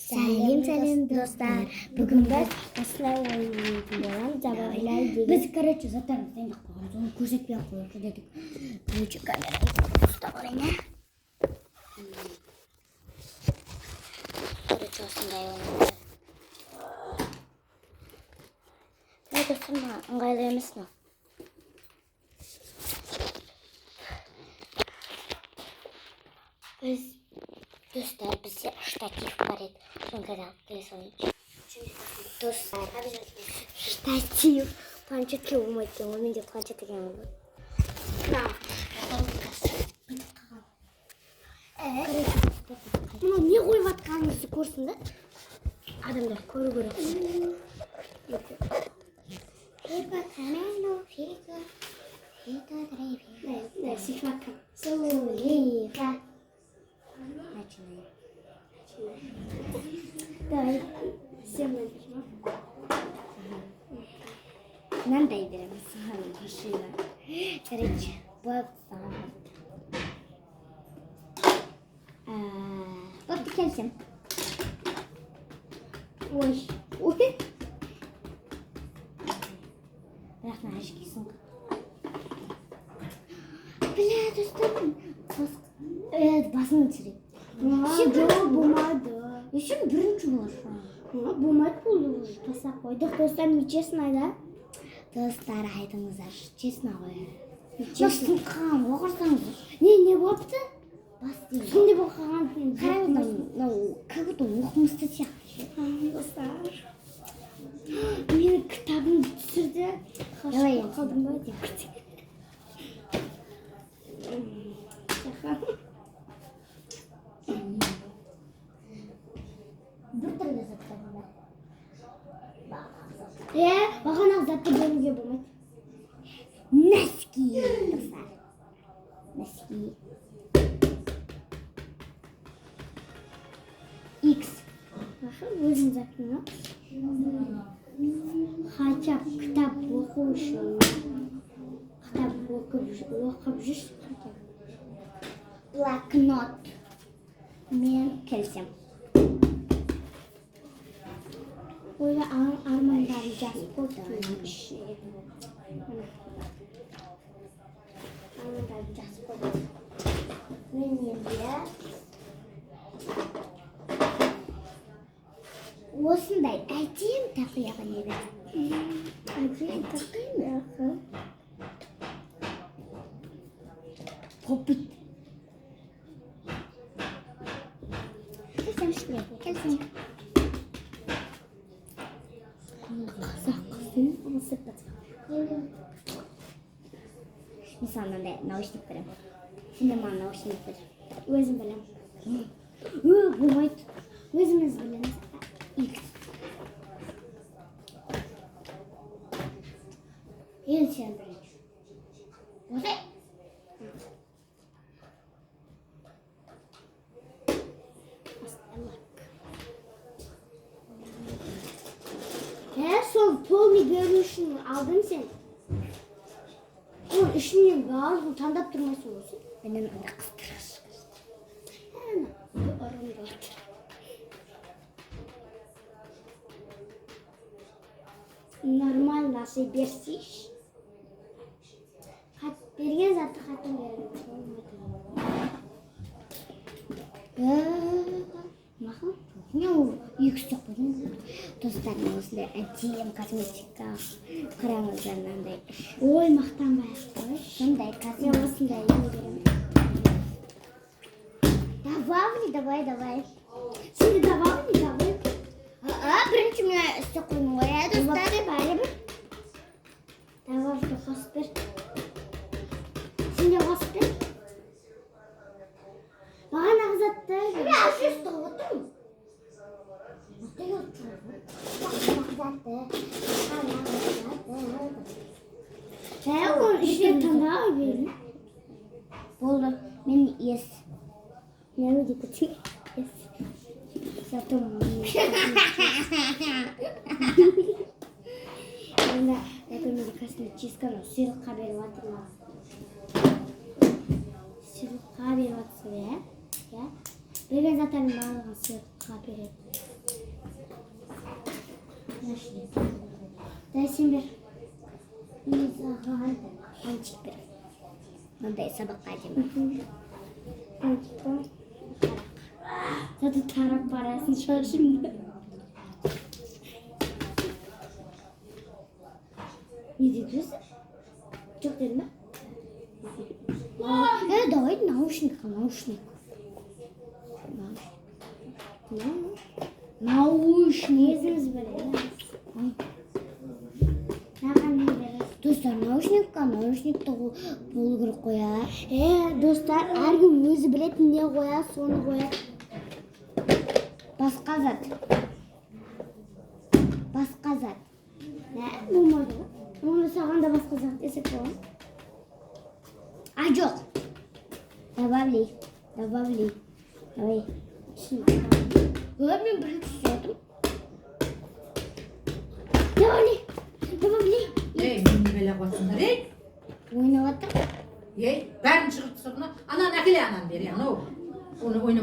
Сәлем достар. Бүгін біз осылай ойнайтын боламыз. Забавляй деген. Біз, короче, заттарымызды дайындап қойғанбыз. Оны көрсетпей ақ қояйық дедік. Короче, камераны ұстап алайын. Короче, осындай ойнайды. Достар, маған ыңғайлы емес мынау. Достар, бізде штатив бар еді. Соны алып келе салайыншы. Достар, штатив. Планшетке болмайды екен, ол менде планшет екен болды. Мынау не қойып жатқаныңызды көрсін да? Адамдар көру керек. Начинаем. Давай, всем начнем. Мынандай береміз машина. Короче, вот вот келсем. Ой. Бірақ мына ашкесін. Бля, достарым. Басын түсіреді. Болмады. Еще бірінші болар. Болмайды болды уже. Тастап қойдық. Достар, нечестно, да? Достар, айтыңыздар, честно ғой. Нечестно. Қам, оқырсаңыздар. Не болыпты? Бас деймін. Сондай болып қалған. Қараңыздар, как будто оқымысты сияқты. Достар. Менің кітабымды түсірді. Давай, қалдым ба деп. Бір түрлі заттар бар. Бағанағы затты бөлуге болмайды. Носки, достар. Носки. X. Өзің заттың, хотя кітап оқу үшін. Кітап оқып жүрсің. Блокнот. Мен келсем. Öyle armağanları жазып қойдым. Armağanları жазып қойдым. Мен енді осындай әдем тақияға не берем. Әдем тақия. Попит. Келсем ішіне. Келсем. Қазақ қыздың ұрысы бәтті. Мысалы, мынандай наушник берем. Сенде маған наушник бер. Өзім білем. Болмайды. Өзіміз білеміз. X. Енді сен білем. Осай. Сол полный беру үшін алдың сен. Ол ішінен барлығын таңдап тұрмайсың осы. Менен анда қыстыраш. Ұрымды отыр. Нормально ашай берсейші. Берген затты қатын Мақым? Не ол X жоқ қойдың. Достарым осындай әдем косметика. Қараңыздар мынандай. Ой, мақтанбай-ақ қой. Сондай Мен косметика. осындай ел беремін. Давай. Сенде давай. Бірінші мен істеп қойдым ғой, достар. Бәрібір. Давай, қосып бер. Сенде қосып бер. Бағанағы затты. Ұстап отырмын. Оның ішіне таңдау берін. Болды, мен ес. Не өйде күтің? Затым. Енді әкімді косметическаны сыйлыққа беріп атырмын. Сыйлыққа беріп атырсың, Берген заттардың барлығын сыйлыққа береді. sen ver. Ançık bir. Onday sabah kaydım. Zaten tarak parasını çal şimdi. Ne diyorsun? Çok dedim ben. Давай наушник. Nauşnik. Yazınız böyle ya. Dostlar наушник болу керек қой а. Dostlar әркім өзі білетін не қояды, соны қояды. Басқа зат. Ne? Болмайды ғой. Оны саған да басқа зат десек болады. А жоқ. Добавляй. Давай. Олар мен бірінші түсірдім. Добавляй. Ей, мені беле қойсыңдар, ей? Ойнап жатыр. Ей, бәрін шығып түсірді. Ананы әкеле ананы бері, анау. Оны ойнап